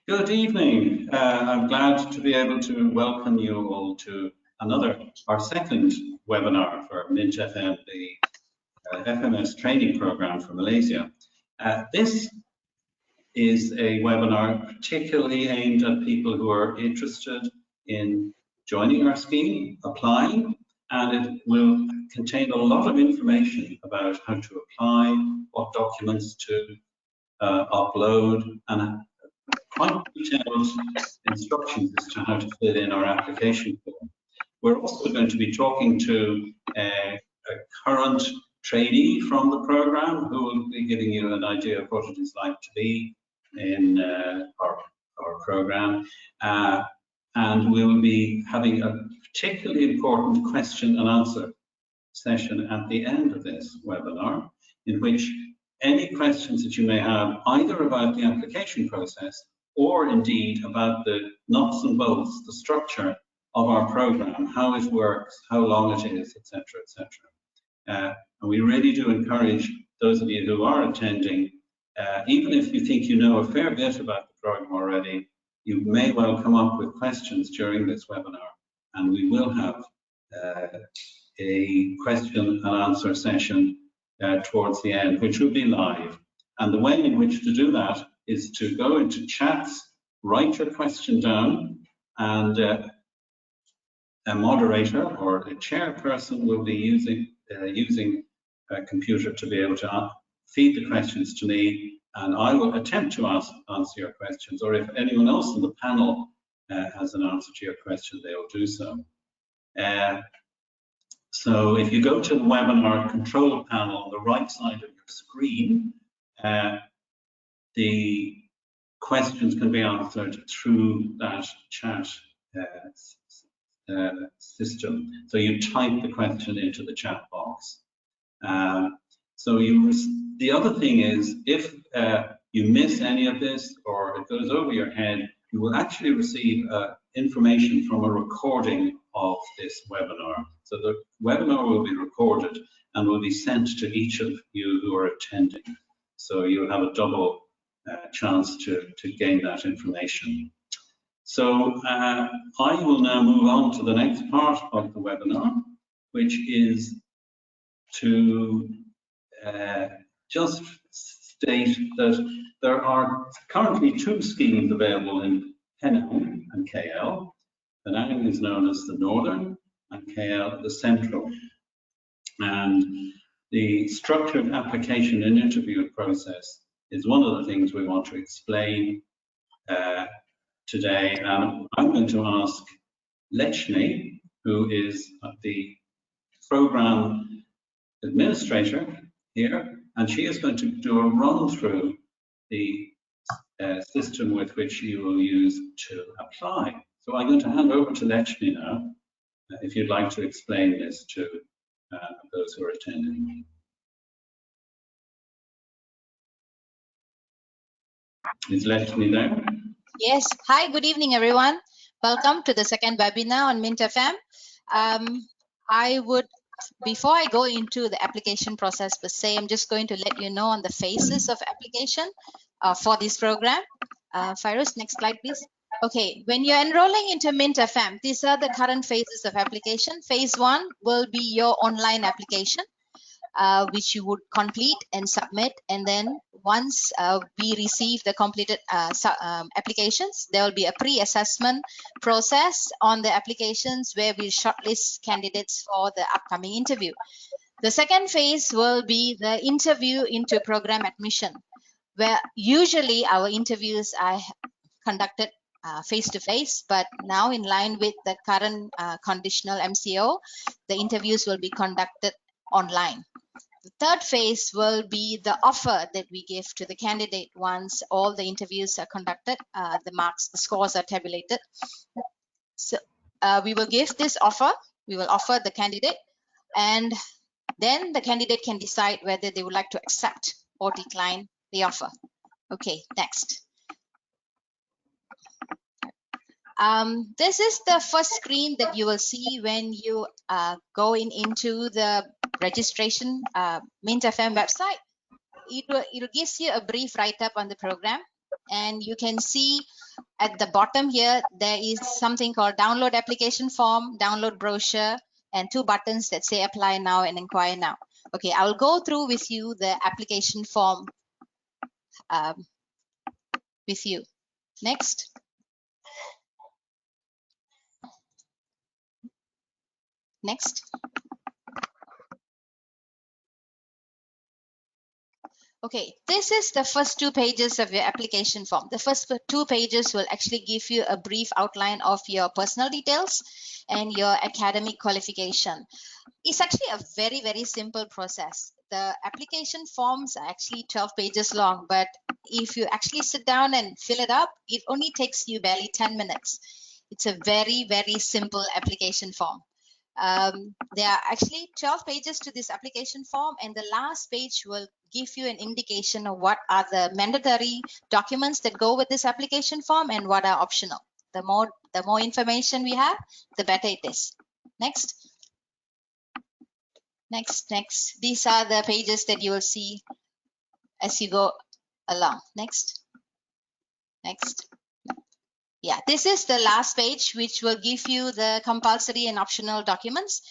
Good evening. I'm glad to be able to welcome you all to our second webinar for MInTFM, the FMS training program for Malaysia. This is a webinar particularly aimed at people who are interested in joining our scheme, applying, and it will contain a lot of information about how to apply, what documents to upload, and quite detailed instructions as to how to fill in our application form. We're also going to be talking to a current trainee from the program who will be giving you an idea of what it is like to be in our program. And we will be having a particularly important question and answer session at the end of this webinar, in which any questions that you may have either about the application process or indeed about the nuts and bolts, the structure of our program, how it works, how long it is, etc., etc. And we really do encourage those of you who are attending, even if you think you know a fair bit about the program already, you may well come up with questions during this webinar, and we will have a question and answer session towards the end, which will be live. And the way in which to do that is to go into chats, write your question down, and a moderator or a chairperson will be using a computer to be able to feed the questions to me, and I will attempt to answer your questions, or if anyone else in the panel has an answer to your question, they will do so. So if you go to the webinar control panel on the right side of your screen, the questions can be answered through that chat system. So you type the question into the chat box. So the other thing is, if you miss any of this or it goes over your head, you will actually receive information from a recording of this webinar. So the webinar will be recorded and will be sent to each of you who are attending. So you'll have a double chance to gain that information. So I will now move on to the next part of the webinar, which is to just state that there are currently two schemes available in Penang and KL. Penang is known as the Northern and KL the Central. And the structured application and interview process is one of the things we want to explain today. And I'm going to ask Lechni, who is the program administrator here, and she is going to do a run through the system with which you will use to apply. So I'm going to hand over to Lechni now, if you'd like to explain this to those who are attending. Is Lechni there? Yes. Hi, good evening, everyone. Welcome to the second webinar on MInTFM. Before I go into the application process per se, I'm just going to let you know on the phases of application for this program. Fairuz, next slide, please. Okay, when you're enrolling into MInTFM, these are the current phases of application. Phase 1 will be your online application, which you would complete and submit. And then once we receive the completed applications, there will be a pre-assessment process on the applications where we shortlist candidates for the upcoming interview. The second phase will be the interview into program admission, where usually our interviews are conducted face-to-face, but now in line with the current conditional MCO, the interviews will be conducted online. The third phase will be the offer that we give to the candidate once all the interviews are conducted, the scores are tabulated. So we will give this offer, we will offer the candidate, and then the candidate can decide whether they would like to accept or decline the offer. Okay, next. This is the first screen that you will see when you go into the registration MInTFM website. It will gives you a brief write-up on the program. and you can see at the bottom here, there is something called download application form, download brochure, and 2 buttons that say apply now and inquire now. Okay, I will go through with you the application form with you. Next. Next. Okay, this is the first 2 pages of your application form. The first 2 pages will actually give you a brief outline of your personal details and your academic qualification. It's actually a very, very simple process. The application forms are actually 12 pages long, but if you actually sit down and fill it up, it only takes you barely 10 minutes. It's a very, very simple application form. There are actually 12 pages to this application form, and the last page will give you an indication of what are the mandatory documents that go with this application form and what are optional. The more information we have, the better it is. Next. Next. These are the pages that you will see as you go along. Next. Yeah, this is the last page, which will give you the compulsory and optional documents.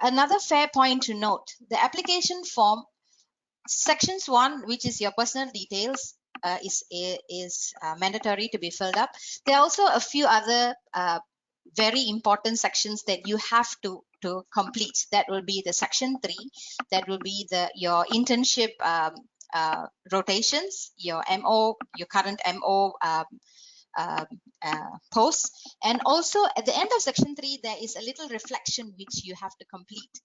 Another fair point to note, the application form, sections 1, which is your personal details, is mandatory to be filled up. There are also a few other very important sections that you have to complete. That will be the section 3, that will be your internship rotations, your MO, your current MO posts, and also at the end of section 3 there is a little reflection which you have to complete.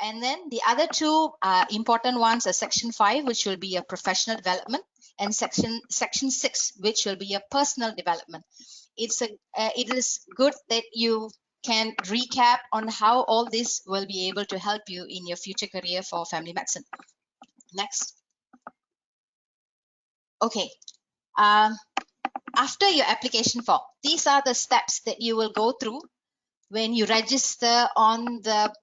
And then the other 2 important ones are section 5, which will be your professional development, and section 6, which will be your personal development. It is good that you can recap on how all this will be able to help you in your future career for family medicine. Next. Okay. After your application form, these are the steps that you will go through when you register on the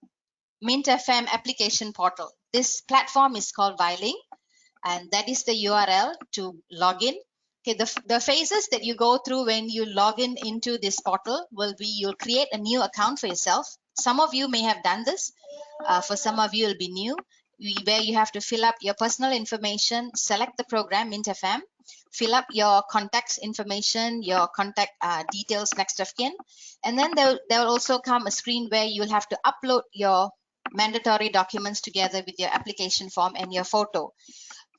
MInTFM application portal. This platform is called Viling, and that is the URL to log in. Okay, the phases that you go through when you log in into this portal will be, you'll create a new account for yourself. Some of you may have done this. For some of you, it'll be new, where you have to fill up your personal information, select the program MInTFM, fill up your contact information, your contact details, next of kin, and then there will also come a screen where you'll have to upload your mandatory documents together with your application form and your photo.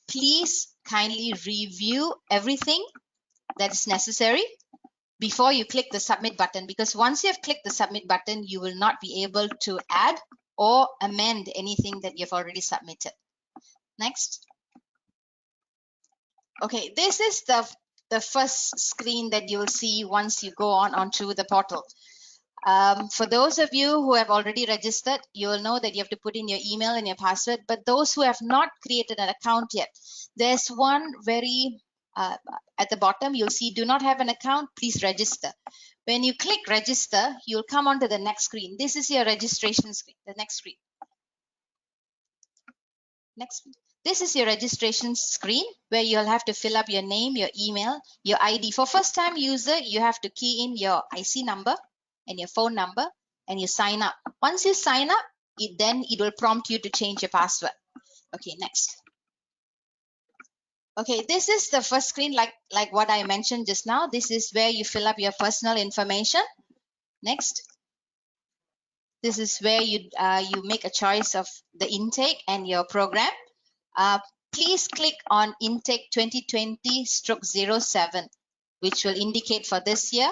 Please kindly review everything that is necessary before you click the submit button, because once you have clicked the submit button, you will not be able to add or amend anything that you've already submitted. Next. Okay, this is the first screen that you will see once you go onto the portal. For those of you who have already registered, you will know that you have to put in your email and your password. But those who have not created an account yet, there's one very at the bottom, you'll see do not have an account, please register. When you click register, you'll come onto the next screen. This is your registration screen, the next screen. Next. This is your registration screen where you'll have to fill up your name, your email, your ID. For first time user, you have to key in your IC number and your phone number, and you sign up. Once you sign up, it will prompt you to change your password. Okay, next. Okay, this is the first screen like what I mentioned just now. This is where you fill up your personal information. Next. This is where you make a choice of the intake and your program. Please click on intake 2020/07, which will indicate for this year.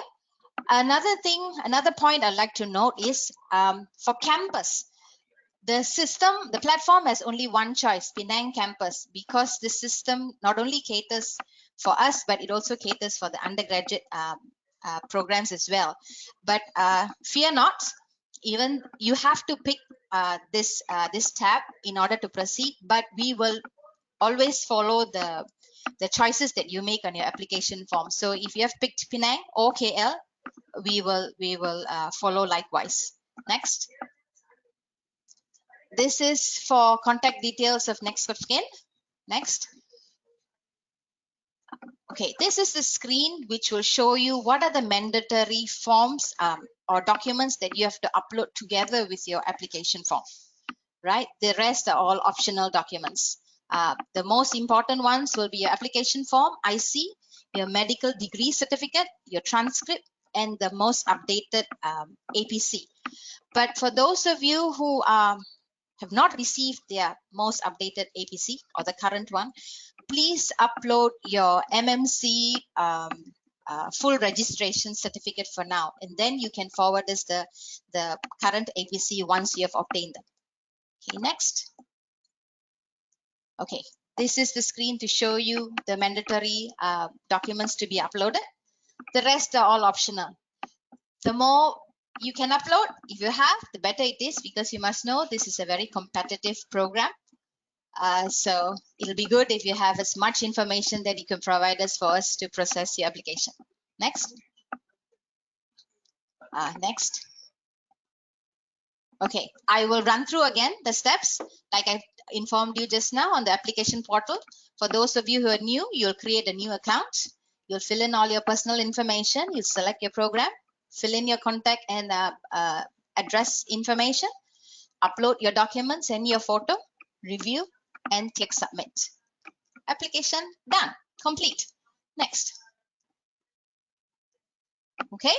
Another point I'd like to note is for campus, the platform has only one choice, Penang campus, because the system not only caters for us, but it also caters for the undergraduate programs as well. But fear not, even you have to pick this tab in order to proceed, but we will always follow the choices that you make on your application form. So if you have picked Penang or KL, we will follow likewise. Next. This is for contact details of next of kin. Next. Okay, this is the screen which will show you what are the mandatory forms or documents that you have to upload together with your application form, right? The rest are all optional documents. The most important ones will be your application form, IC, your medical degree certificate, your transcript, and the most updated APC. But for those of you who have not received their most updated APC or the current one, please upload your MMC full registration certificate for now, and then you can forward us the current APC once you have obtained them. Okay, next. Okay, this is the screen to show you the mandatory documents to be uploaded. The rest are all optional. The more you can upload, if you have, the better it is, because you must know this is a very competitive program. So it'll be good if you have as much information that you can provide us for us to process your application. Next. Next. Okay, I will run through again the steps like I informed you just now on the application portal. For those of you who are new, you'll create a new account. You'll fill in all your personal information. You'll select your program, fill in your contact and address information, upload your documents and your photo, review, and click submit. Application done, complete. Next. Okay,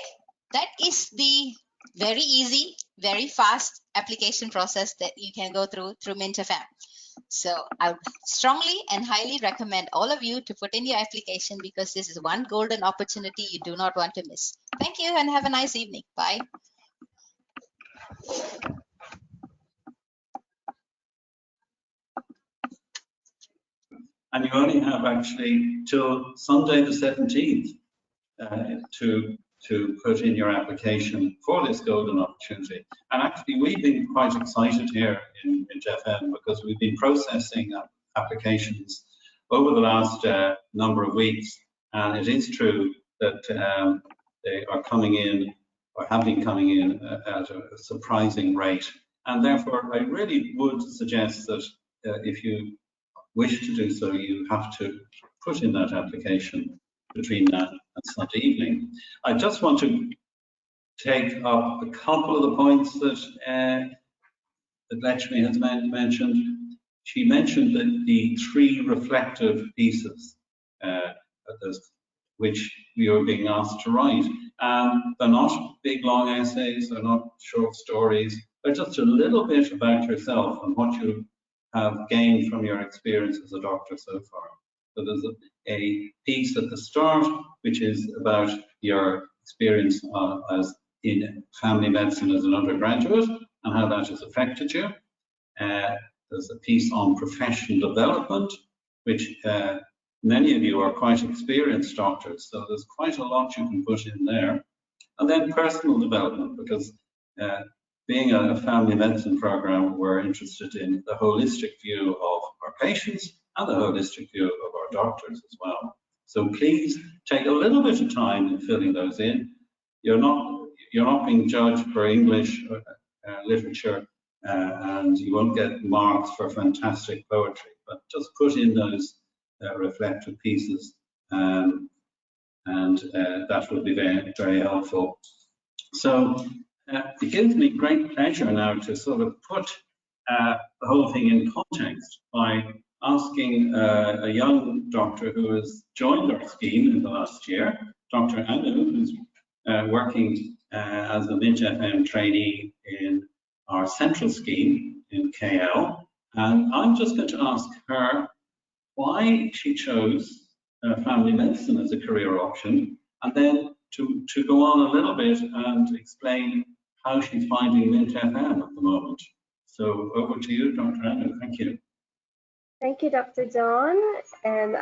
that is the very easy, very fast application process that you can go through MInTFM. So I would strongly and highly recommend all of you to put in your application, because this is one golden opportunity you do not want to miss. Thank you and have a nice evening. Bye. And you only have actually till Sunday the 17th to put in your application for this golden opportunity. And actually, we've been quite excited here in MInTFM, because we've been processing applications over the last number of weeks. And it is true that they are coming in, or have been coming in at a surprising rate. And therefore, I really would suggest that if you wish to do so, you have to put in that application between now and Sunday evening. I just want to take up a couple of the points that Lakshmi has mentioned. She mentioned that the 3 reflective pieces which we are being asked to write. They're not big long essays, they're not short stories, they're just a little bit about yourself and what you have gained from your experience as a doctor so far. So there's a piece at the start which is about your experience as in family medicine as an undergraduate and how that has affected you. There's a piece on professional development, which many of you are quite experienced doctors, so there's quite a lot you can put in there. And then personal development, because being a family medicine program, we're interested in the holistic view of our patients and the holistic view of our doctors as well. So please take a little bit of time in filling those in. You're not being judged for English literature, and you won't get marks for fantastic poetry, but just put in those reflective pieces, and that will be very, very helpful. So it gives me great pleasure now to sort of put the whole thing in context by asking a young doctor who has joined our scheme in the last year, Dr. Anu, who's working as a MInTFM trainee in our central scheme in KL. And I'm just going to ask her why she chose family medicine as a career option, and then to go on a little bit and explain how she's finding MInTFM at the moment. So over to you, Dr. Anu. Thank you. Thank you, Dr. John, and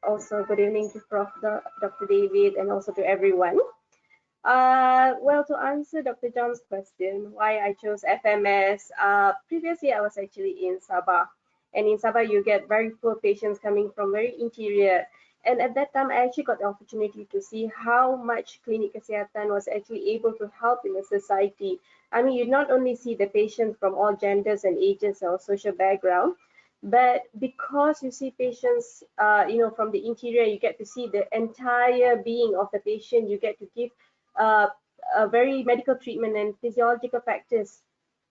also good evening to Dr. David, and also to everyone. Well, to answer Dr. John's question, why I chose FMS, previously I was actually in Sabah, and in Sabah you get very poor patients coming from very interior. And at that time, I actually got the opportunity to see how much Klinik Kesihatan was actually able to help in the society. I mean, you not only see the patients from all genders and ages or social background, But because you see patients, from the interior, you get to see the entire being of the patient. You get to give a very medical treatment and physiological factors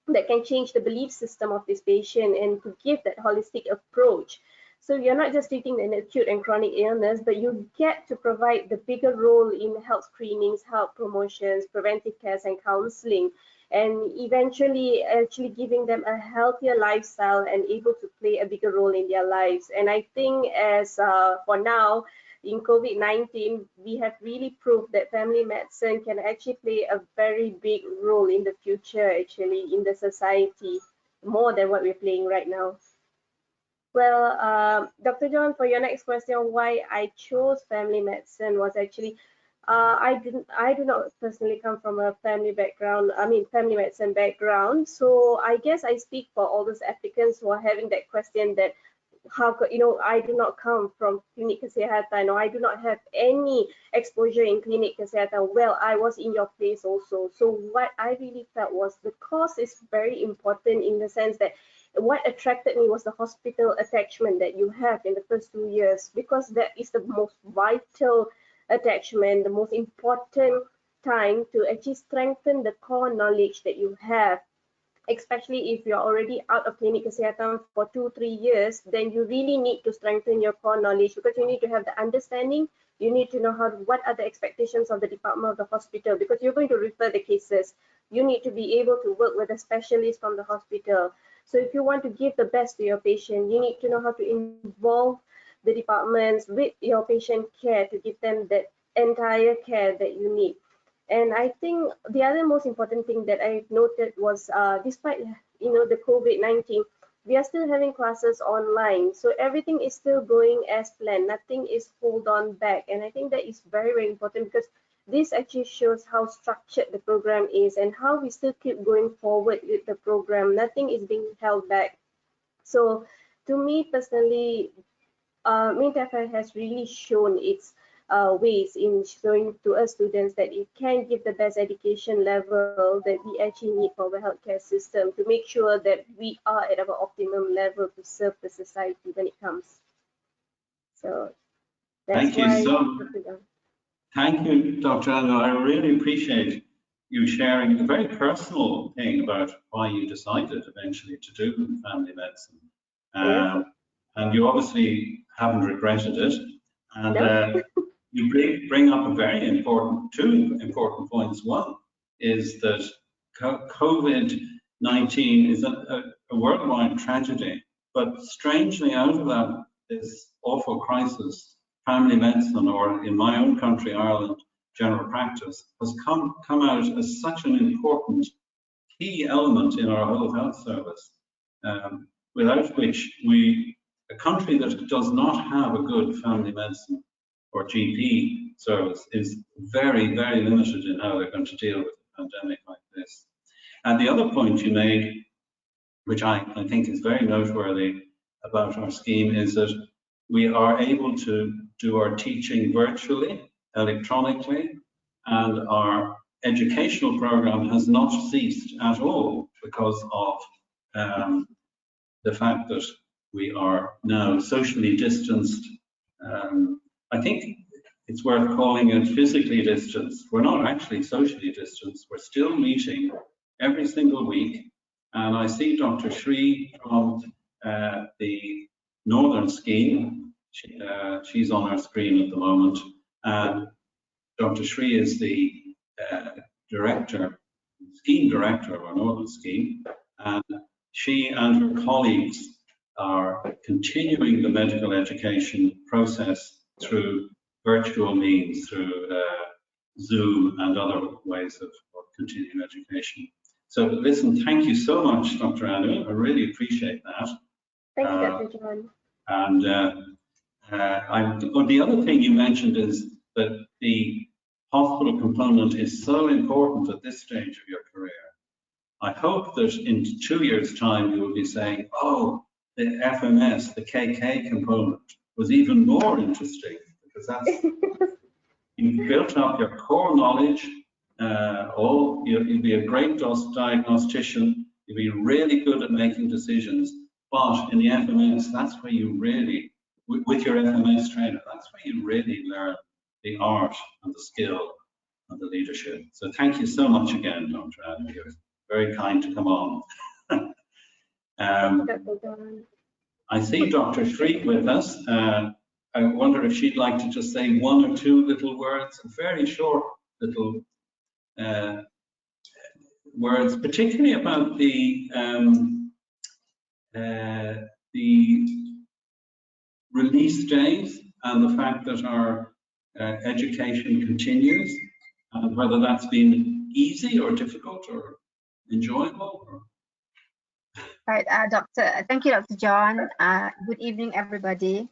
that can change the belief system of this patient and to give that holistic approach. So you're not just treating an acute and chronic illness, but you get to provide the bigger role in health screenings, health promotions, preventive care, and counseling, and eventually actually giving them a healthier lifestyle and able to play a bigger role in their lives. And I think as for now, in COVID-19, we have really proved that family medicine can actually play a very big role in the future, actually, in the society, more than what we're playing right now. Well, Dr. John, for your next question, why I chose family medicine was actually, I do not personally come from a family medicine background. So I guess I speak for all those applicants who are having that question that, how could, I do not come from clinic kesihatan, or I do not have any exposure in clinic kesihatan. Well, I was in your place also. So what I really felt was the course is very important, in the sense that what attracted me was the hospital attachment that you have in the first 2 years, because that is the most vital attachment, the most important time to actually strengthen the core knowledge that you have. Especially if you're already out of clinic kesihatan for 2-3 years, then you really need to strengthen your core knowledge, because you need to have the understanding. You need to know what are the expectations of the department of the hospital, because you're going to refer the cases. You need to be able to work with a specialist from the hospital. So if you want to give the best to your patient, you need to know how to involve the departments with your patient care to give them that entire care that you need. And I think the other most important thing that I noted was, despite the COVID-19, we are still having classes online. So everything is still going as planned. Nothing is pulled on back. And I think that is very, very important, because this actually shows how structured the program is and how we still keep going forward with the program. Nothing is being held back. So to me personally, MInTFM has really shown its ways in showing to us students that it can give the best education level that we actually need for the healthcare system, to make sure that we are at our optimum level to serve the society when it comes. So that's Thank you, Dr. Ando. I really appreciate you sharing a very personal thing about why you decided eventually to do family medicine. And you obviously haven't regretted it. And no. You bring up two important points. One is that COVID-19 is a worldwide tragedy, but strangely out of this awful crisis, family medicine, or in my own country, Ireland, general practice, has come out as such an important key element in our whole health service, without which a country that does not have a good family medicine or GP service is very, very limited in how they're going to deal with a pandemic like this. And the other point you made, which I think is very noteworthy about our scheme, is that we are able to do our teaching virtually, electronically, and our educational program has not ceased at all because of the fact that we are now socially distanced. I think it's worth calling it physically distanced. We're not actually socially distanced. We're still meeting every single week. And I see Dr. Sri from the Northern Scheme. She's on our screen at the moment. And Dr. Sri is the scheme director of our Northern Scheme. And she and her colleagues are continuing the medical education process through virtual means, through Zoom and other ways of continuing education. So listen, thank you so much, Dr. Anu. I really appreciate that. Thank you, Dr. John. And the other thing you mentioned is that the hospital component is so important at this stage of your career. I hope that in 2 years' time you will be saying, oh, the FMS, the KK component was even more interesting, because that's you've built up your core knowledge. You'll be a great diagnostician. You'll be really good at making decisions. But in the FMS, that's where you really, with your FMS trainer, that's where you really learn the art and the skill and the leadership. So thank you so much again, Dr. Adam. You're very kind to come on. I see Dr. Shriek with us. I wonder if she'd like to just say one or two little words, very short little words, particularly about the release days and the fact that our education continues, and whether that's been easy or difficult or enjoyable. Or... Right, thank you, Dr. John. Good evening, everybody.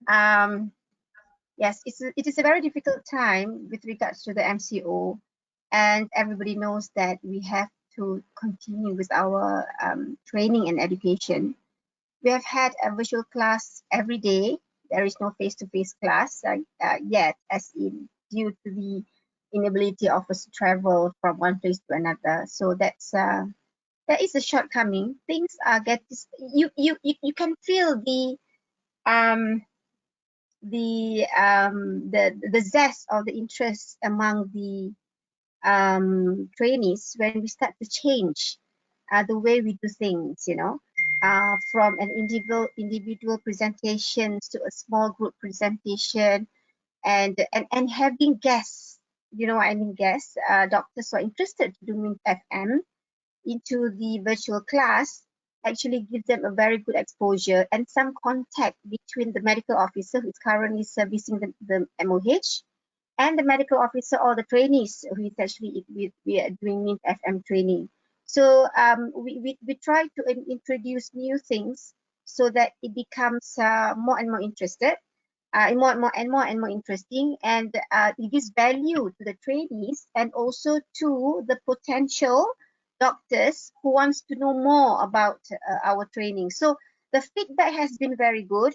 Yes, it is a very difficult time with regards to the MCO, and everybody knows that we have to continue with our training and education. We have had a virtual class every day. There is no face-to-face class yet, as in due to the inability of us to travel from one place to another. So that's that is a shortcoming. Things are you can feel the zest or the interest among the trainees when we start to change the way we do things, you know, from an individual presentations to a small group presentation, and having guests, you know what I mean, guests, doctors who are interested to do MInTFM into the virtual class actually gives them a very good exposure and some contact between the medical officer who is currently servicing the MOH and the medical officer or the trainees who is actually we are doing MInTFM training. So we try to introduce new things so that it becomes more and more interested, more and more interesting, and it gives value to the trainees and also to the potential doctors who wants to know more about our training. So the feedback has been very good.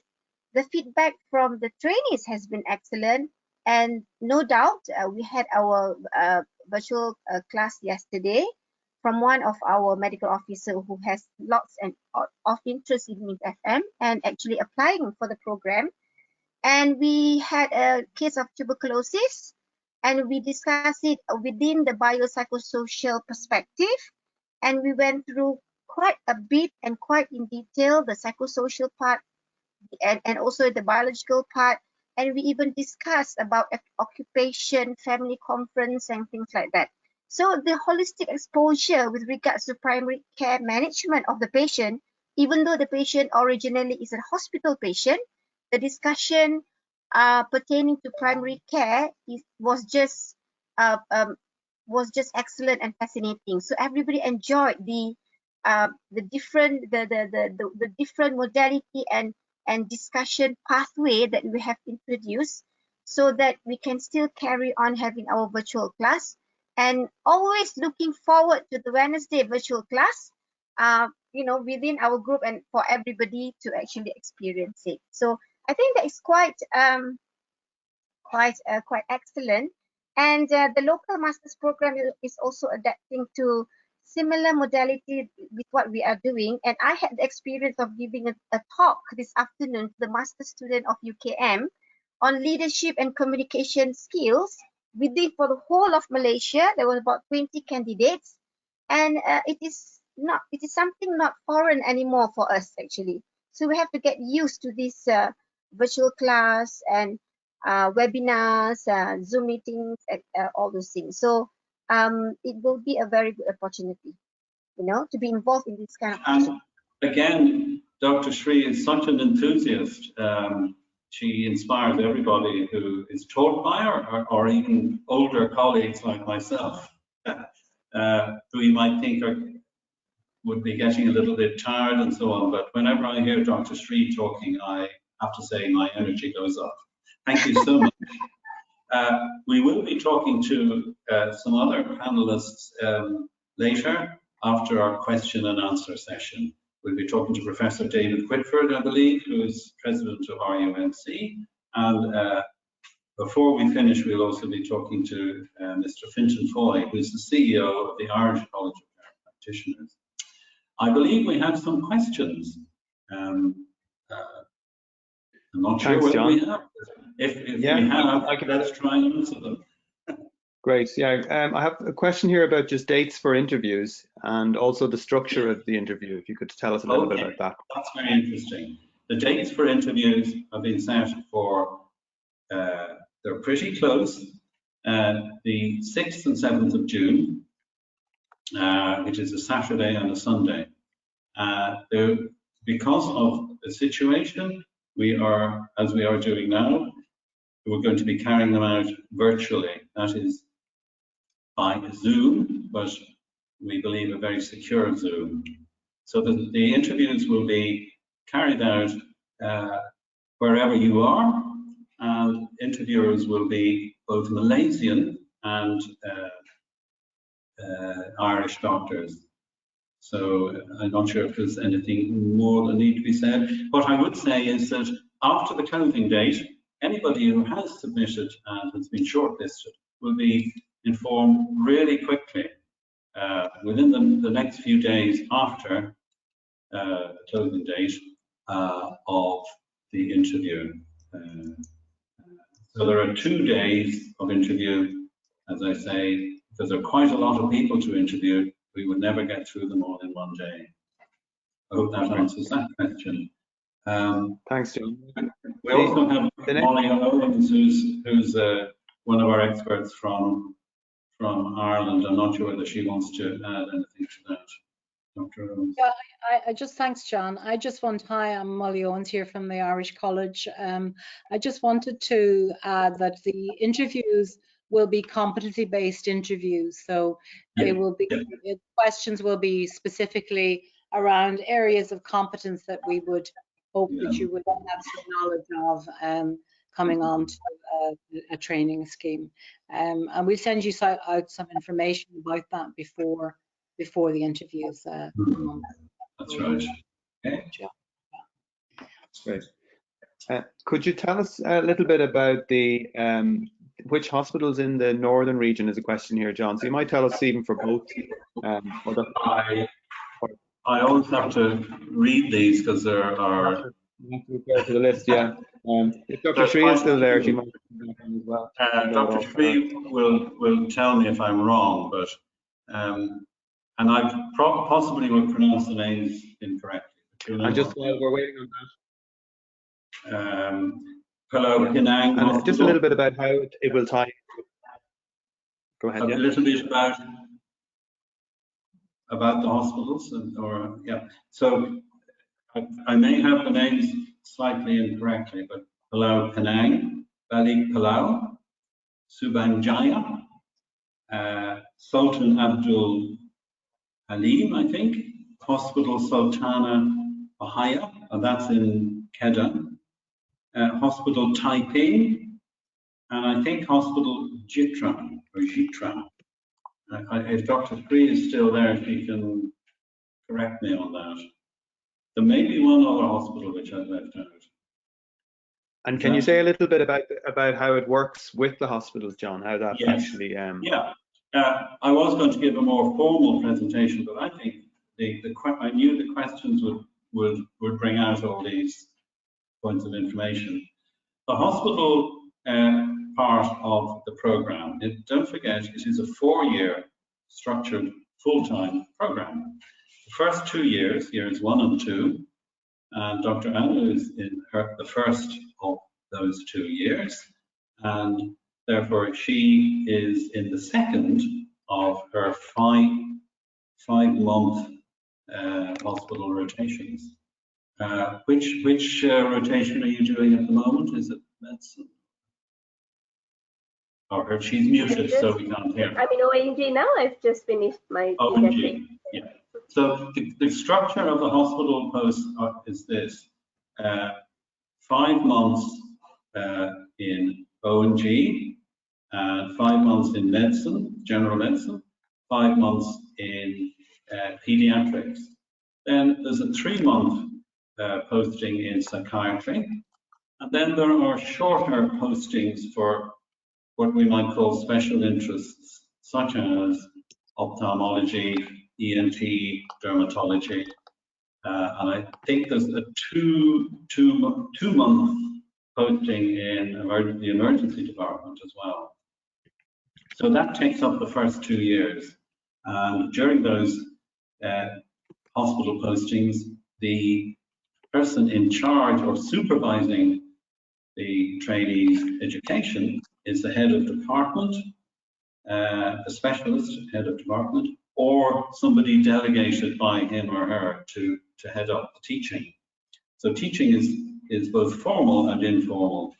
The feedback from the trainees has been excellent, and no doubt we had our virtual class yesterday from one of our medical officer who has lots of interest in MInTFM and actually applying for the program. And we had a case of tuberculosis, and we discussed it within the biopsychosocial perspective, and we went through quite a bit and quite in detail the psychosocial part and also the biological part, and we even discussed about occupation, family conference, and things like that. So the holistic exposure with regards to primary care management of the patient, even though the patient originally is a hospital patient, the discussion pertaining to primary care was just excellent and fascinating. So everybody enjoyed the different modality and discussion pathway that we have introduced, so that we can still carry on having our virtual class, and always looking forward to the Wednesday virtual class, you know, within our group and for everybody to actually experience it. So I think that is quite excellent. And the local masters program is also adapting to similar modality with what we are doing. And I had the experience of giving a talk this afternoon to the master student of UKM on leadership and communication skills for the whole of Malaysia. There were about 20 candidates, and it is something not foreign anymore for us actually. So we have to get used to this virtual class and webinars, Zoom meetings, all those things. So it will be a very good opportunity, you know, to be involved in this kind of. And again, Dr. Shri is such an enthusiast. She inspires everybody who is taught by her, or even older colleagues like myself, who you might think would be getting a little bit tired and so on. But whenever I hear Dr. Shri talking, I have to say my energy goes up. Thank you so much. We will be talking to some other panelists later after our question and answer session. We'll be talking to Professor David Whitford, I believe, who is president of RUMC. And before we finish, we'll also be talking to Mr. Fintan Foy, who is the CEO of the Irish College of Practitioners. I believe we have some questions. I'm not sure Thanks, whether John. we have. If Yeah, we have, I can- let's try and answer them. Great. Yeah, I have a question here about just dates for interviews and also the structure of the interview. If you could tell us a little bit about that. That's very interesting. The dates for interviews have been set for, they're pretty close, the 6th and 7th of June, which is a Saturday and a Sunday. Because of the situation, we are, as we are doing now, we're going to be carrying them out virtually. That is by Zoom, but we believe a very secure Zoom. So the interviews will be carried out wherever you are, and interviewers will be both Malaysian and Irish doctors. So I'm not sure if there's anything more that needs to be said. What I would say is that after the closing date, anybody who has submitted and has been shortlisted will be informed really quickly within the next few days after the closing date of the interview. So there are 2 days of interview, as I say, because there are quite a lot of people to interview. We would never get through them all in one day. I hope that answers that question. Thanks, John. We also have Molly Owens, who's one of our experts from Ireland. I'm not sure whether she wants to add anything to that. Dr. Owens. Yeah, I just, thanks, John. I just want, hi, I'm Molly Owens here from the Irish College. I just wanted to add that the interviews will be competency-based interviews. So they will be, questions will be specifically around areas of competence that we would hope that you would have some knowledge of coming on to a training scheme. And we'll send you out some information about that before the interviews. That's right. Okay. Great. Could you tell us a little bit about the which hospitals in the northern region is a question here, John? So you might tell us even for both. I always have to read these because there are. You have to refer to the list, yeah. If Dr. Shree is still there, she might come back on as well. Dr. Shree will tell me if I'm wrong, but and I possibly will pronounce the names incorrectly. And just while we're waiting on that. Hello, Penang. And just a little bit about how it will tie. Go ahead. A little bit about the hospitals, So I may have the names slightly incorrectly, but Palau Penang, Balik Palau, Subanjaya, Sultan Abdul Halim, I think, Hospital Sultana Bahaya, and that's in Kedah. Hospital Taiping, and I think Hospital Jitra. If Dr. Shree is still there, if he can correct me on that. There may be one other hospital which I've left out. And can you say a little bit about how it works with the hospitals, John? How that actually? Yeah, I was going to give a more formal presentation, but I think I knew the questions would bring out all these points of information. The hospital part of the program, don't forget, it is a 4-year structured full-time program. The first 2 years, years 1 and 2, and Dr. Anna is in the first of those 2 years, and therefore she is in the second of her 5-month hospital rotations. Which rotation are you doing at the moment? Is it medicine? Or she's muted, so we can't hear. I'm in ONG now. I've just finished my ONG. Yeah. So the structure of the hospital post is this: 5 months in ONG, 5 months in medicine, general medicine, 5 months in paediatrics. Then there's a 3-month posting in psychiatry, and then there are shorter postings for what we might call special interests, such as ophthalmology, ENT, dermatology, And I think there's a two-month posting in the emergency department as well. So that takes up the first 2 years. And during those hospital postings, the person in charge or supervising the trainee's education is the head of department, a specialist head of department, or somebody delegated by him or her to head up the teaching. So teaching is both formal and informal.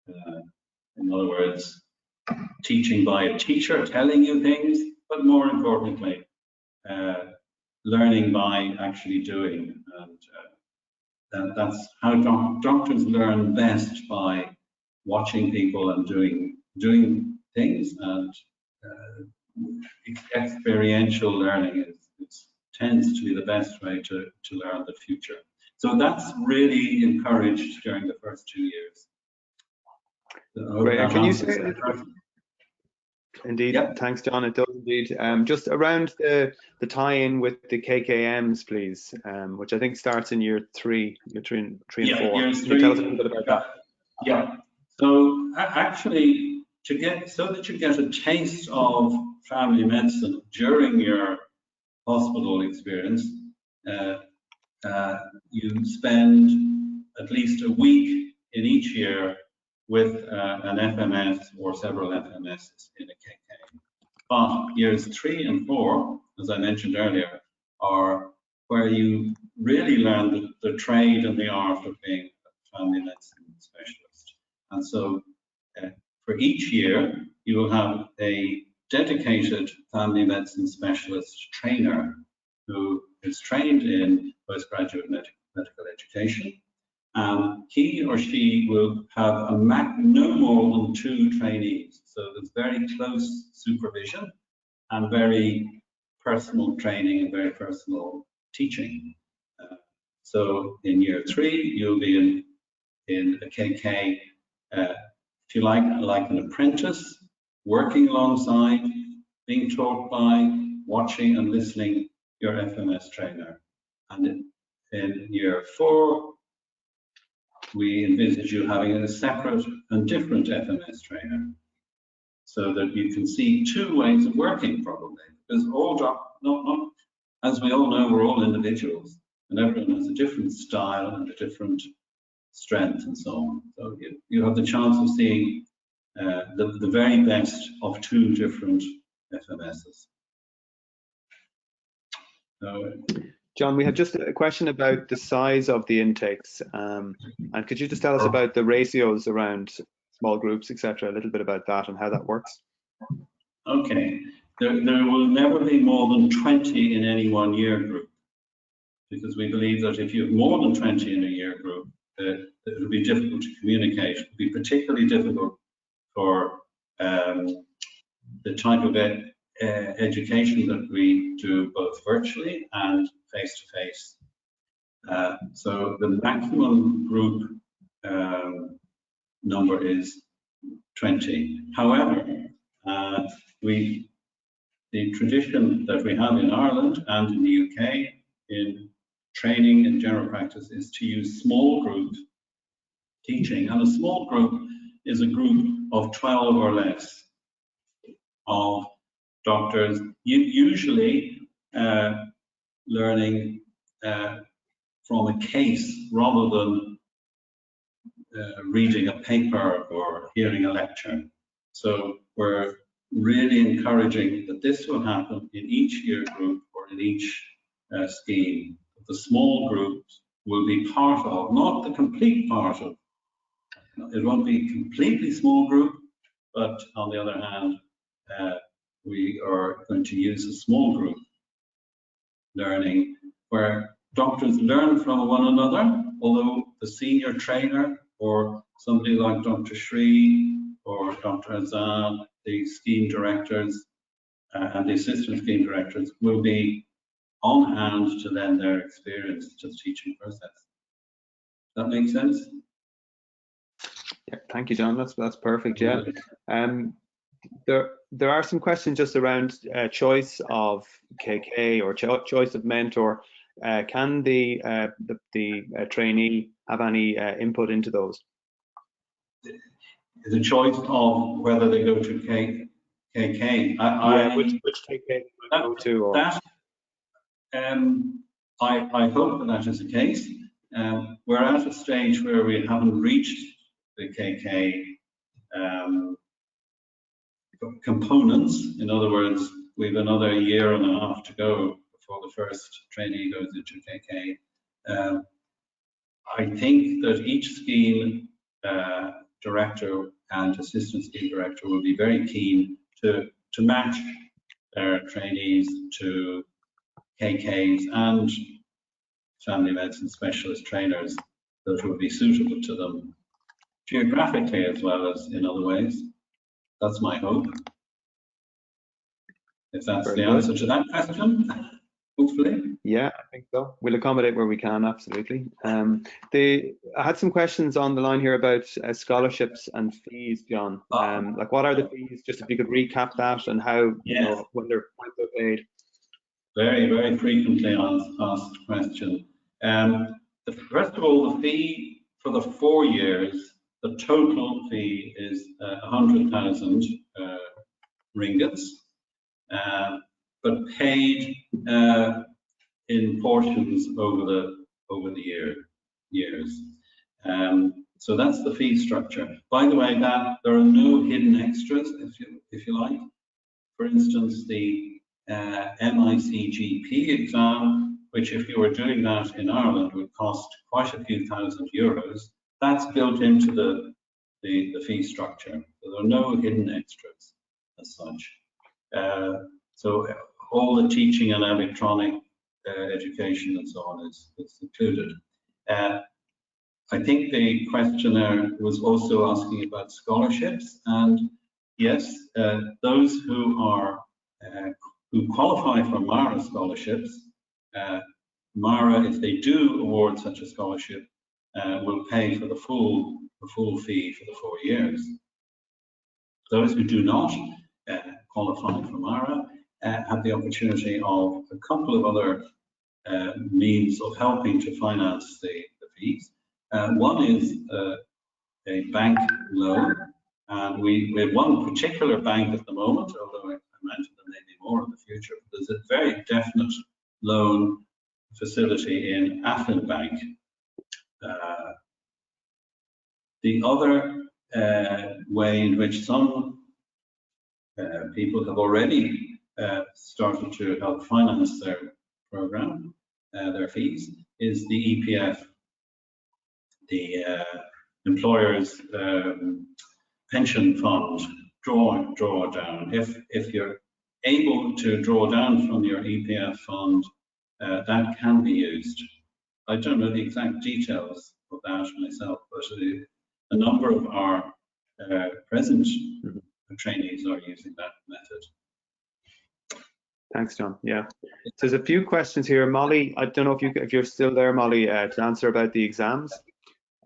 In other words, teaching by a teacher telling you things, but more importantly, learning by actually doing. And that's how doctors learn best, by watching people and doing things, and experiential learning tends to be the best way to learn the future. So that's really encouraged during the first 2 years. Great. Can you say? Indeed, Yep. Thanks, John. It does indeed. Just around the tie-in with the KKMs, please, which I think starts in year 3, year 3 and 4. Years Can 3. you tell us a little bit about that? Yeah. So actually, so that you get a taste of family medicine during your hospital experience, you spend at least a week in each year with an FMS or several FMSs in a KK. But years 3 and 4, as I mentioned earlier, are where you really learn the trade and the art of being a family medicine specialist. And so for each year, you will have a dedicated family medicine specialist trainer who is trained in postgraduate medical education. He or she will have no more than 2 trainees. So there's very close supervision and very personal training and very personal teaching. So in year 3, you'll be in a KK, if you like an apprentice, working alongside, being taught by, watching and listening your FMS trainer. And in year 4, we envisage you having a separate and different FMS trainer, so that you can see 2 ways of working, probably, because as we all know, we're all individuals, and everyone has a different style and a different strength and so on. So you have the chance of seeing the very best of 2 different FMSs. So, John, we had just a question about the size of the intakes, and could you just tell us about the ratios around small groups, etc., a little bit about that and how that works? Okay, there will never be more than 20 in any one year group, because we believe that if you have more than 20 in a year group, it will be difficult to communicate. It will be particularly difficult for the type of education that we do both virtually and face-to-face. So the maximum group number is 20. However, the tradition that we have in Ireland and in the UK in training and general practice is to use small group teaching, and a small group is a group of 12 or less of doctors, usually learning from a case rather than reading a paper or hearing a lecture. So we're really encouraging that this will happen in each year group or in each scheme. The small groups will be part of, not the complete part of. It won't be a completely small group, but on the other hand, we are going to use a small group learning where doctors learn from one another, although the senior trainer or somebody like Dr. Shree or Dr. Azad, the scheme directors and the assistant scheme directors will be on hand to lend their experience to the teaching process. That makes sense? Yeah, thank you, John. That's perfect. Yeah. There are some questions just around choice of KK or choice of mentor. can the trainee have any input into those? The choice of whether they go to KK. Which KK they might go to, or I hope that is the case. We're at a stage where we haven't reached the KK components. In other words, we've another year and a half to go before the first trainee goes into KK. I think that each scheme director and assistant scheme director will be very keen to match their trainees to KKs and family medicine specialist trainers that will be suitable to them geographically as well as in other ways. That's my hope. If that's Very the good. answer to that question, hopefully. Yeah, I think so. We'll accommodate where we can, absolutely. I had some questions on the line here about scholarships and fees, John. Like, what are the fees? Just if you could recap that and how, you know, when they're paid. Very, very frequently asked question. First of all, the fee for the 4 years, the total fee is 100,000 ringgits, but paid in portions over the years. So that's the fee structure. By the way, that there are no hidden extras, if you like. For instance, the MICGP exam, which if you were doing that in Ireland would cost quite a few thousand euros, that's built into the fee structure. So there are no hidden extras as such. So all the teaching and electronic education and so on is included. I think the questioner was also asking about scholarships, and yes, those who are who qualify for MARA scholarships, MARA, if they do award such a scholarship, will pay for the full fee for the 4 years. Those who do not qualify for MARA have the opportunity of a couple of other means of helping to finance the fees. One is a bank loan, and we have one particular bank at the moment, although I imagine there may be more in the future. There's a very definite loan facility in Affin Bank. The other way in which some people have already started to help finance their program, their fees, is the EPF, the employer's pension fund drawdown. If you're able to draw down from your EPF fund, that can be used. I don't know the exact details of that myself, but a number of our present trainees are using that method. Thanks, John. Yeah, so there's a few questions here. Molly, I don't know if you're still there, Molly, to answer about the exams.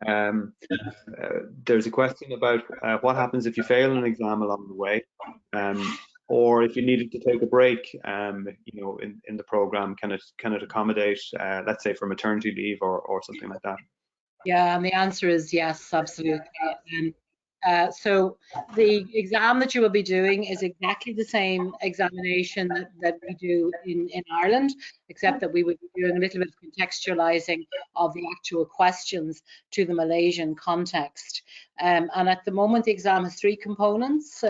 There's a question about what happens if you fail an exam along the way, or if you needed to take a break, you know, in the program, can it accommodate, let's say, for maternity leave or something like that? Yeah, and the answer is yes, absolutely. So the exam that you will be doing is exactly the same examination that we do in Ireland, except that we would be doing a little bit of contextualizing of the actual questions to the Malaysian context. And at the moment, the exam has 3 components.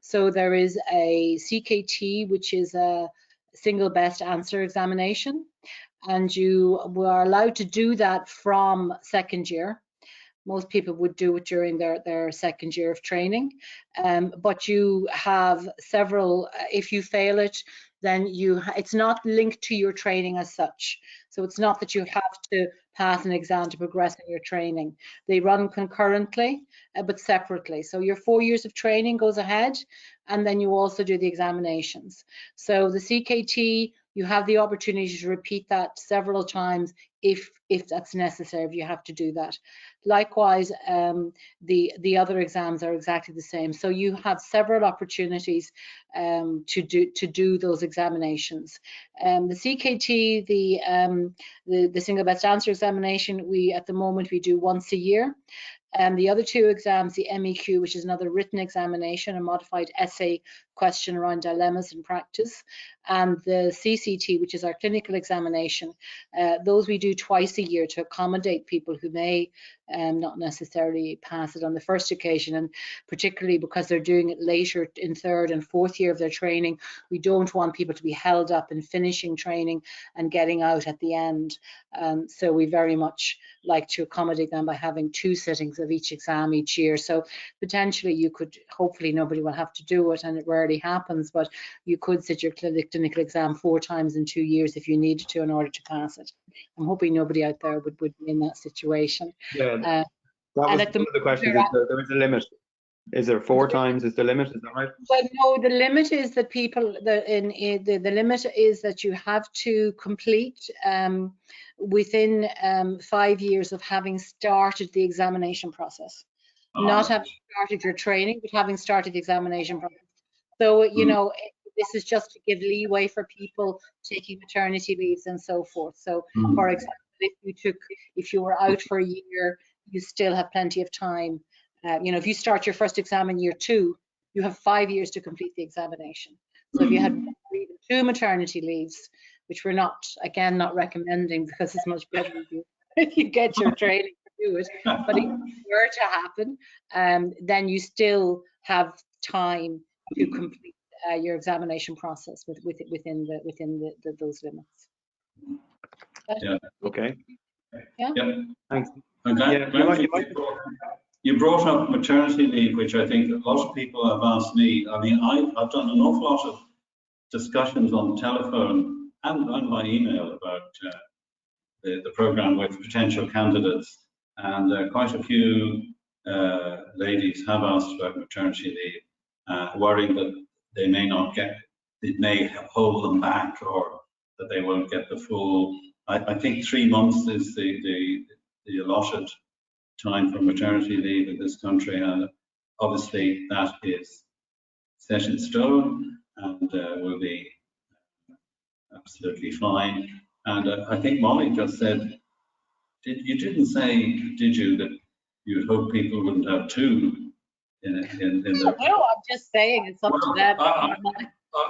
So there is a CKT, which is a single best answer examination, and you are allowed to do that from second year. Most people would do it during their second year of training, but you have several. If you fail it, then it's not linked to your training as such. So it's not that you have to pass an exam to progress in your training. They run concurrently, but separately. So your 4 years of training goes ahead, and then you also do the examinations. So the CKT you have the opportunity to repeat that several times if that's necessary, if you have to do that. Likewise, the other exams are exactly the same. So you have several opportunities to do those examinations. The CKT, the single best answer examination, at the moment we do once a year. And the other two exams, the MEQ, which is another written examination, a modified essay question around dilemmas in practice, and the CCT, which is our clinical examination, those we do twice a year to accommodate people who may not necessarily pass it on the first occasion, and particularly because they're doing it later in third and fourth year of their training, we don't want people to be held up in finishing training and getting out at the end. So we very much like to accommodate them by having 2 sittings of each exam each year. So potentially you could, hopefully nobody will have to do it, and it rarely happens, but you could sit your clinical exam 4 times in 2 years if you needed to in order to pass it. I'm hoping nobody out there would be in that situation. Yeah, that was one of the questions. There is a limit. Is there 4 times is the limit? Is that right? Well, no, the limit is that the limit is that you have to complete within 5 years of having started the examination process. Not having started your training, but having started the examination process. So, you know, this is just to give leeway for people taking maternity leaves and so forth. So, for example, if you were out for a year, you still have plenty of time. You know, if you start your first exam in year 2, you have 5 years to complete the examination. So if you had 2 maternity leaves, which we're not recommending, because it's much better if you get your training to do it. But if it were to happen, then you still have time to complete your examination process within those limits. Yeah. Okay. Yeah. Thanks. You brought up maternity leave, which I think a lot of people have asked me. I mean, I've done an awful lot of discussions on the telephone and by email about the programme with potential candidates, and quite a few ladies have asked about maternity leave, worrying that they may not get, it may hold them back, or that they won't get the full. I think 3 months is the allotted time for maternity leave in this country, and obviously that is set in stone and will be absolutely fine. And I think Molly just said, you didn't say, did you, that you'd hope people wouldn't have 2 in their... No, I'm just saying it's up to them.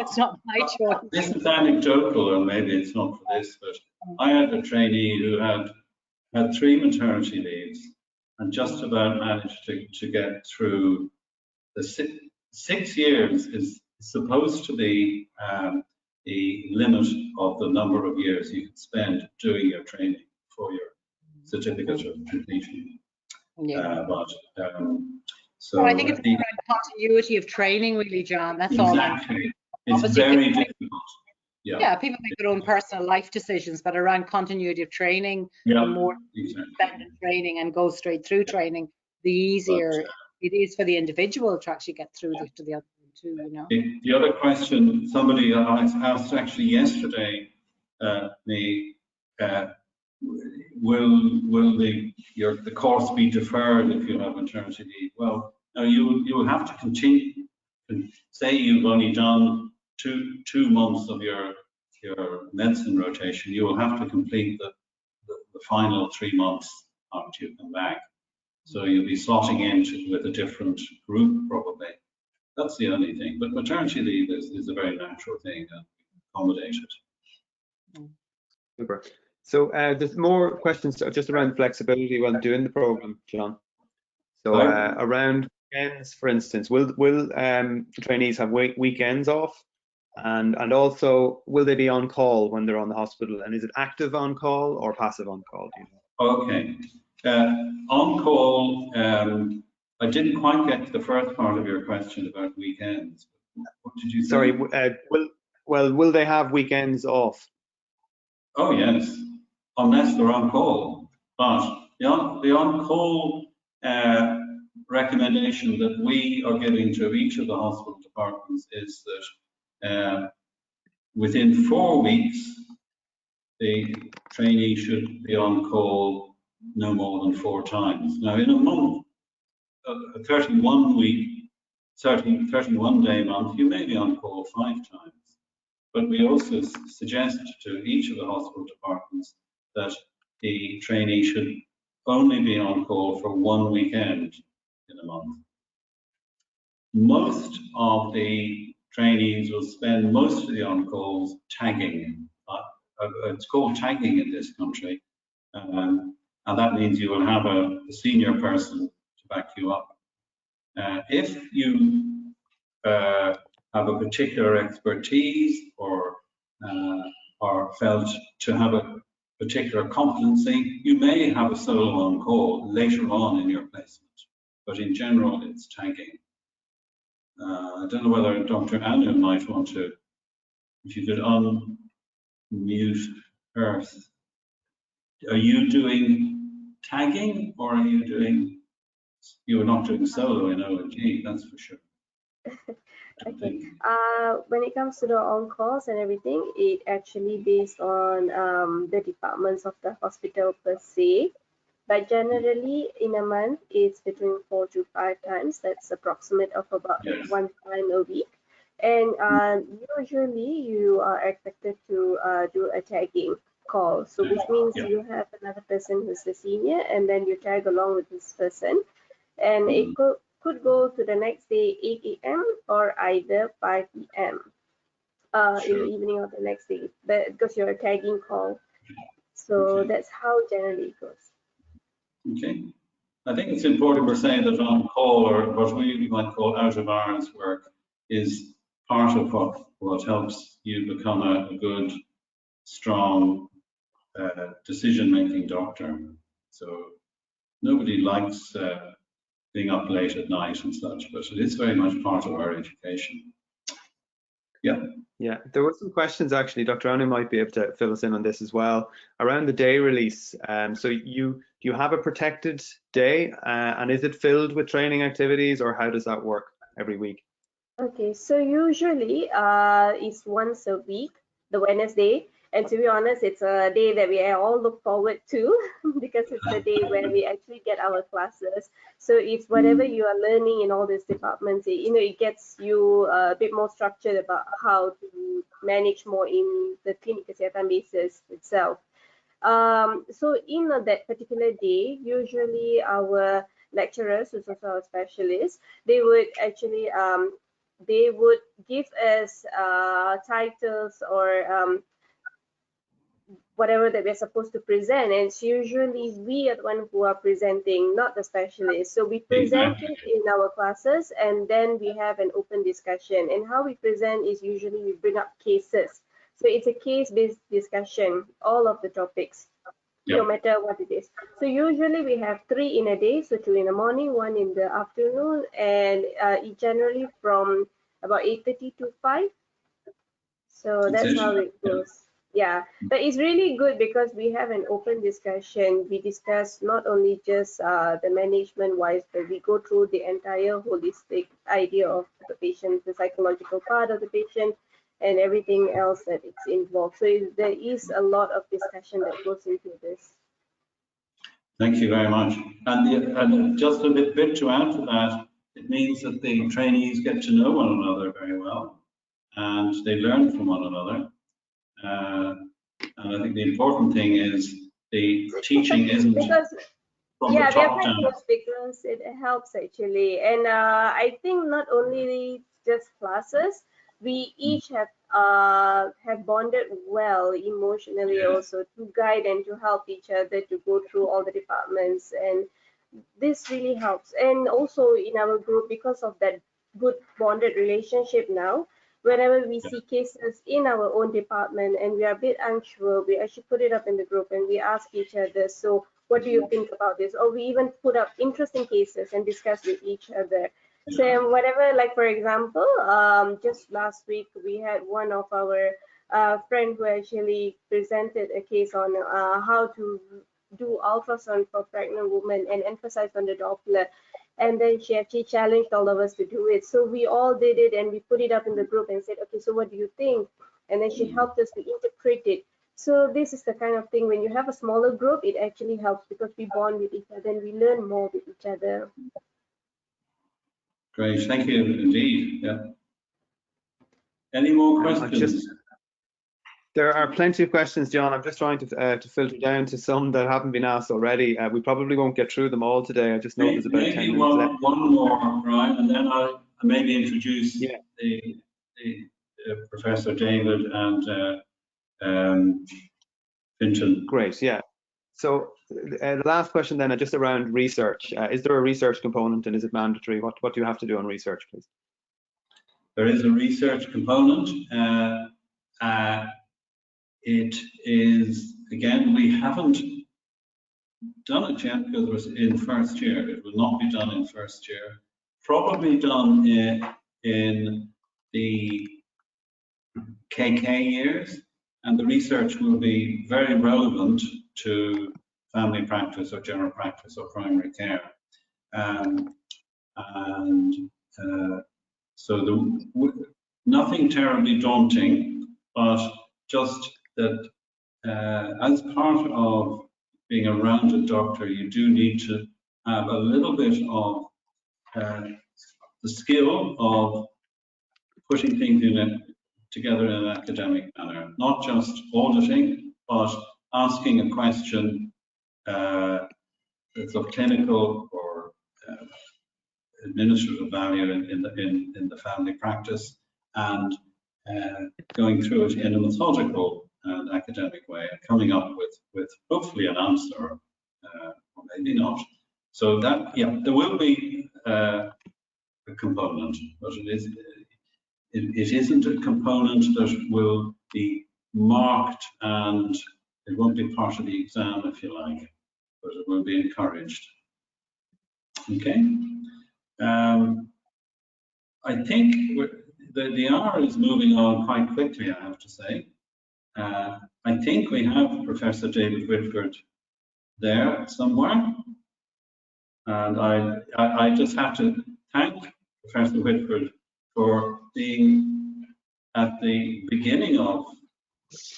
It's not my choice. This is anecdotal, and maybe it's not for this, but I had a trainee who had 3 maternity leaves and just about managed to get through the 6 years is supposed to be the limit of the number of years you can spend doing your training for your certificate of completion. Yeah. So I think it's around continuity of training, really, John. That's all. Exactly. It's very difficult. Yeah, people make their own personal life decisions, but around continuity of training, the more you spend in training and go straight through training, the easier it is for the individual to actually get through to the other one too, you know. The other question somebody asked actually yesterday, will the course be deferred if you have maternity leave? Well, no, you will have to continue. Say you've only done two months of your medicine rotation, you will have to complete the final 3 months after you come back. So you'll be slotting in with a different group probably. That's the only thing. But maternity leave is a very natural thing and accommodated. Super. So there's more questions just around flexibility while doing the program, John. So around weekends, for instance, will trainees have weekends off? And also, will they be on call when they're on the hospital? And is it active on call or passive on call? Do you know? Okay. On call, I didn't quite get to the first part of your question about weekends. What did you say? Sorry, will they have weekends off? Oh, yes, unless they're on call. But the on-call recommendation that we are giving to each of the hospital departments is that within 4 weeks, the trainee should be on call no more than 4 times. Now, in a month, a 31-day month, you may be on call 5 times. But we also suggest to each of the hospital departments that the trainee should only be on call for 1 weekend in a month. Most of the trainees will spend most of the on-calls tagging. It's called tagging in this country, and that means you will have a senior person to back you up. If you have a particular expertise or felt to have a particular competency, you may have a solo on call later on in your placement, but in general it's tagging. I don't know whether Dr. Anu might want to, if you could unmute her. Are you doing tagging, or are you doing, you're not doing solo in O&G, that's for sure. Okay. When it comes to the on-calls and everything, it actually based on the departments of the hospital per se. But generally, in a month, it's between 4 to 5 times. That's approximate of about 1 time a week. And usually, you are expected to do a tagging call. So which means you have another person who's the senior, and then you tag along with this person. And it could go to the next day 8 a.m. or either 5 p.m. In the evening of the next day, because you're a tagging call. So that's how generally it goes. Okay. I think it's important we're saying that on call, or what we might call out of hours work, is part of what helps you become a good, strong decision-making doctor. So nobody likes being up late at night and such, but it is very much part of our education. Yeah, there were some questions actually. Dr. Anu might be able to fill us in on this as well around the day release. So do you have a protected day, and is it filled with training activities, or how does that work every week? Okay, so usually it's once a week, the Wednesday, and to be honest, it's a day that we all look forward to because it's the day where we actually get our classes. So it's whatever you are learning in all these departments, it gets you a bit more structured about how to manage more in the clinic kesihatan basis itself. So in that particular day, usually our lecturers, who's also our specialists, they would actually they would give us titles or whatever that we're supposed to present, and it's usually we are the one who are presenting, not the specialist. So we present it in our classes, and then we have an open discussion. And how we present is usually we bring up cases. So it's a case-based discussion, all of the topics, no matter what it is. So usually we have 3 in a day, so 2 in the morning, 1 in the afternoon, and it generally from about 8:30 to 5. So that's how it goes. Yeah, but it's really good because we have an open discussion. We discuss not only just the management wise, but we go through the entire holistic idea of the patient, the psychological part of the patient, and everything else that it's involved. So there is a lot of discussion that goes into this. Thank you very much. And just a bit to add to that, it means that the trainees get to know one another very well, and they learn from one another. And I think the important thing is the teaching isn't from the top down. Because it helps actually, and I think not only just classes, we each have bonded well emotionally also to guide and to help each other to go through all the departments, and this really helps. And also in our group, because of that good bonded relationship now, whenever we see cases in our own department and we are a bit unsure, we actually put it up in the group and we ask each other, so what do you think about this? Or we even put up interesting cases and discuss with each other. So whatever, like for example, just last week we had one of our friend who actually presented a case on how to do ultrasound for pregnant women and emphasize on the Doppler. And then she actually challenged all of us to do it. So we all did it and we put it up in the group and said, okay, so what do you think? and then she helped us to interpret it. So this is the kind of thing, when you have a smaller group, it actually helps because we bond with each other and we learn more with each other. Great, thank you indeed. Yeah. Any more questions? There are plenty of questions, John. I'm just trying to filter down to some that haven't been asked already. We probably won't get through them all today. I just know there's about 10 minutes left. One more, Brian, and then I'll maybe introduce the Professor David and Fintan. Great, yeah. So the last question then, just around research. Is there a research component and is it mandatory? What do you have to do on research, please? There is a research component. It is, again, we haven't done it yet because it was in first year. It will not be done in first year. Probably done in the KK years, and the research will be very relevant to family practice or general practice or primary care. So nothing terribly daunting, but just that as part of being a rounded doctor, you do need to have a little bit of the skill of putting things together in an academic manner, not just auditing, but asking a question that's of clinical or administrative value in the family practice, and going through it in a methodical and academic way, and coming up with hopefully an answer, or maybe not. So that, yeah, there will be a component, but it isn't a component that will be marked, and it won't be part of the exam, if you like, but it will be encouraged. Okay. I think the hour is moving on quite quickly, I have to say. I think we have Professor David Whitford there somewhere. And I just have to thank Professor Whitford for being at the beginning of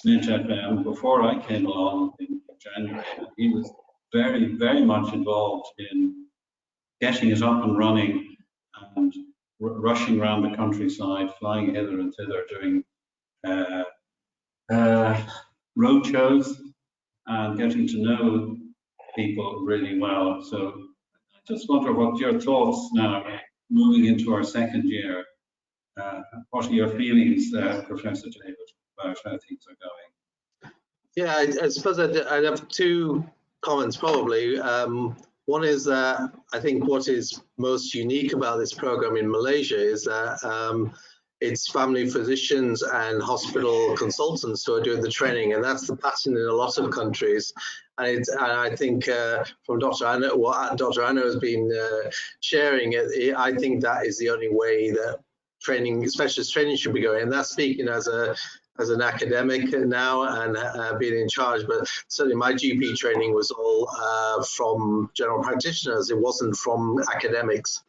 MInTFM before I came along in January. He was very, very much involved in getting it up and running and rushing around the countryside, flying hither and thither, doing road shows and getting to know people really well. So I just wonder what your thoughts now, moving into our second year. What are your feelings, Professor David, about how things are going? Yeah, I suppose I'd have two comments probably. One is that I think what is most unique about this program in Malaysia is that it's family physicians and hospital consultants who are doing the training, and that's the pattern in a lot of countries. And I think from Dr. Anna, what Dr. Anna has been sharing, I think that is the only way that training, specialist training, should be going. And that's speaking as an academic now and being in charge, but certainly my GP training was all from general practitioners. It wasn't from academics.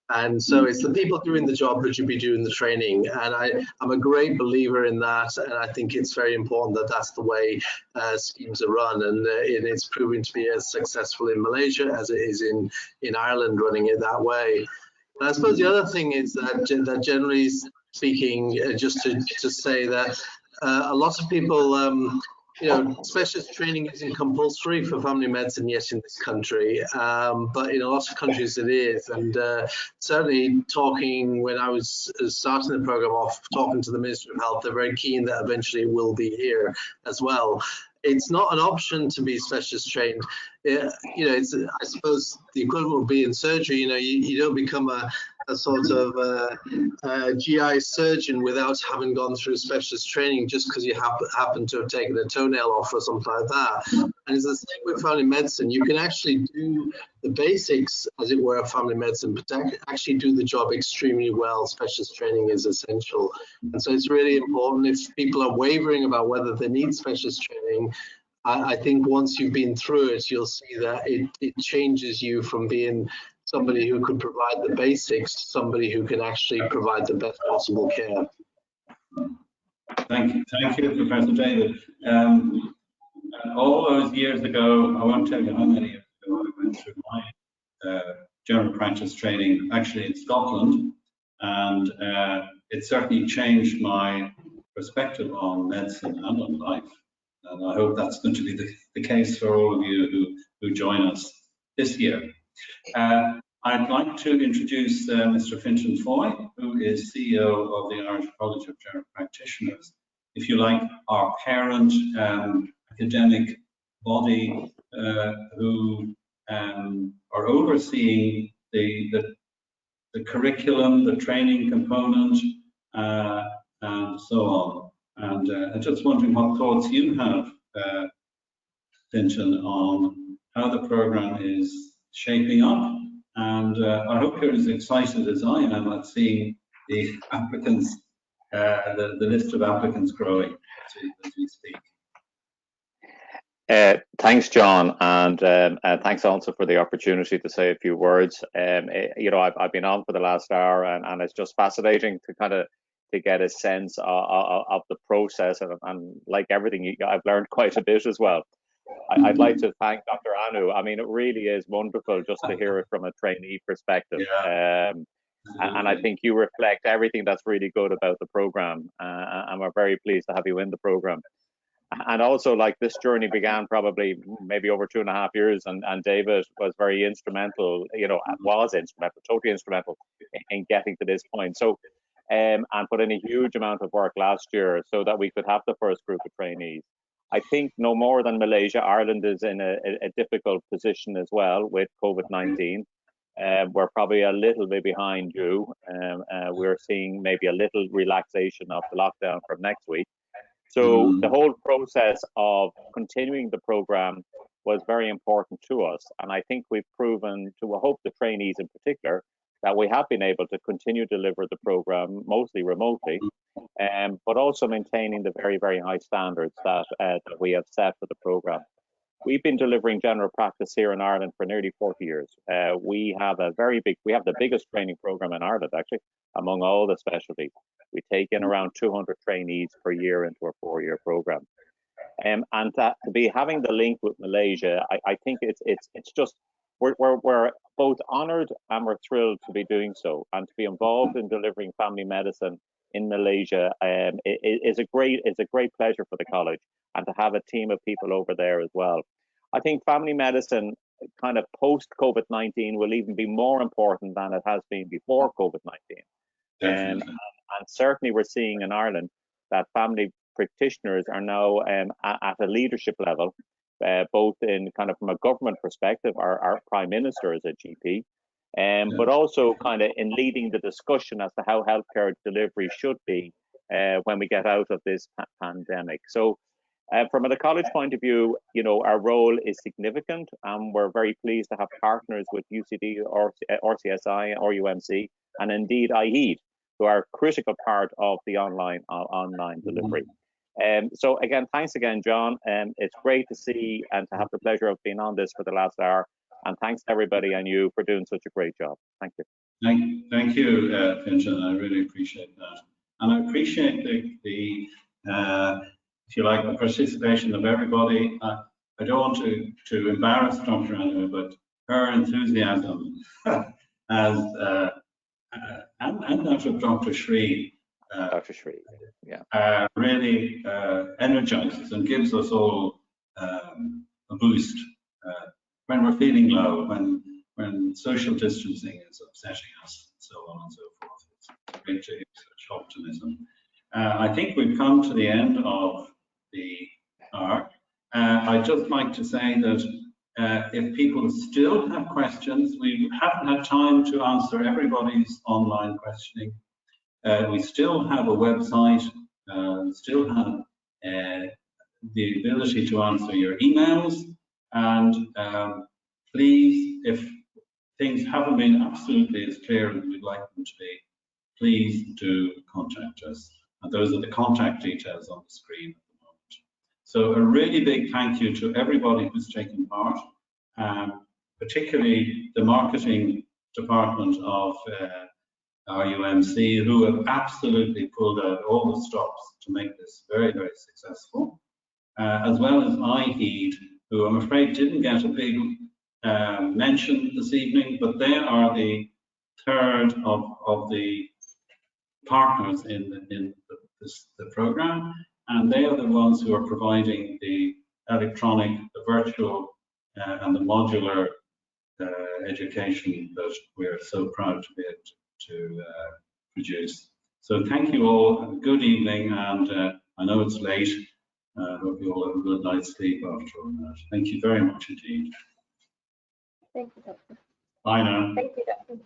And so it's the people doing the job that should be doing the training. And I'm a great believer in that. And I think it's very important that that's the way schemes are run. And it's proving to be as successful in Malaysia as it is in Ireland, running it that way. And I suppose the other thing is that generally speaking, just to say that a lot of people, specialist training isn't compulsory for family medicine yet in this country, but in a lot of countries it is. And certainly when I was starting the program off, talking to the Ministry of Health, they're very keen that eventually it will be here as well. It's not an option to be specialist trained. It's, I suppose the equivalent would be in surgery. You don't become a sort of GI surgeon without having gone through specialist training just because you happen to have taken a toenail off or something like that. And it's the same with family medicine. You can actually do the basics, as it were, of family medicine, but to actually do the job extremely well, specialist training is essential. And so it's really important. If people are wavering about whether they need specialist training, I think once you've been through it, you'll see that it changes you from being somebody who could provide the basics to somebody who can actually provide the best possible care. Thank you, Professor David. All those years ago, I won't tell you how many years ago, I went through my general practice training, actually in Scotland, and it certainly changed my perspective on medicine and on life. And I hope that's going to be the case for all of you who join us this year. I'd like to introduce Mr. Fintan Foy, who is CEO of the Irish College of General Practitioners. If you like, our parent academic body who are overseeing the curriculum, the training component, and so on. And I'm just wondering what thoughts you have, Fintan, on how the program is shaping up. And I hope you're as excited as I am at seeing the applicants, the list of applicants growing as we speak. Thanks, John, and thanks also for the opportunity to say a few words. You know, I've been on for the last hour, and it's just fascinating to kind of get a sense of the process, and like everything, I've learned quite a bit as well. I'd like to thank Dr. Anu. I mean, it really is wonderful just to hear it from a trainee perspective. Yeah. And I think you reflect everything that's really good about the program, and we're very pleased to have you in the program. And also, like, this journey began probably maybe over 2.5 years, and David was very instrumental, you know, totally instrumental in getting to this point. So, and put in a huge amount of work last year so that we could have the first group of trainees. I think no more than Malaysia, Ireland is in a difficult position as well with COVID-19. We're probably a little bit behind you. We're seeing maybe a little relaxation of the lockdown from next week. So the whole process of continuing the program was very important to us. And I think we've proven, to hope the trainees in particular, that we have been able to continue to deliver the program mostly remotely, but also maintaining the very, very high standards that we have set for the program. We've been delivering general practice here in Ireland for nearly 40 years. We have the biggest training program in Ireland, actually, among all the specialties. We take in around 200 trainees per year into our 4-year program. And to be having the link with Malaysia, I think it's just, we're both honoured and we're thrilled to be doing so, and to be involved in delivering family medicine in Malaysia is a great pleasure for the college, and to have a team of people over there as well. I think family medicine, kind of post COVID-19, will even be more important than it has been before COVID-19. And certainly we're seeing in Ireland that family practitioners are now at a leadership level, both in kind of from a government perspective, our Prime Minister is a GP, but also kind of in leading the discussion as to how healthcare delivery should be when we get out of this pandemic. So from a college point of view, you know, our role is significant, and we're very pleased to have partners with UCD, RCSI, RUMC, and indeed iHeed, who are a critical part of the online delivery. So again, thanks again, John. It's great to see and to have the pleasure of being on this for the last hour. And thanks to everybody and you for doing such a great job. Thank you. Thank you, Fintan. I really appreciate that. And I appreciate the if you like, the participation of everybody. I don't want to embarrass Dr. Anu, but her enthusiasm and that of Dr. Shree. Dr. Shree, yeah. Really energizes and gives us all a boost when we're feeling low, when social distancing is upsetting us, and so on and so forth. It's great to hear such optimism. I think we've come to the end of the hour. I'd just like to say that if people still have questions, we haven't had time to answer everybody's online questioning. We still have a website, still have the ability to answer your emails, and please, if things haven't been absolutely as clear as we'd like them to be, please do contact us. And those are the contact details on the screen at the moment. So a really big thank you to everybody who's taken part, particularly the marketing department of RUMC, who have absolutely pulled out all the stops to make this very, very successful, as well as iHeed, who I'm afraid didn't get a big mention this evening, but they are the third of the partners in the program, and they are the ones who are providing the electronic, the virtual, and the modular education that we're so proud to be able to produce. So thank you all, have a good evening, and I know it's late. I hope you all have a good night's sleep after all that. Thank you very much indeed. Thank you, Doctor. Bye now. Thank you, Doctor.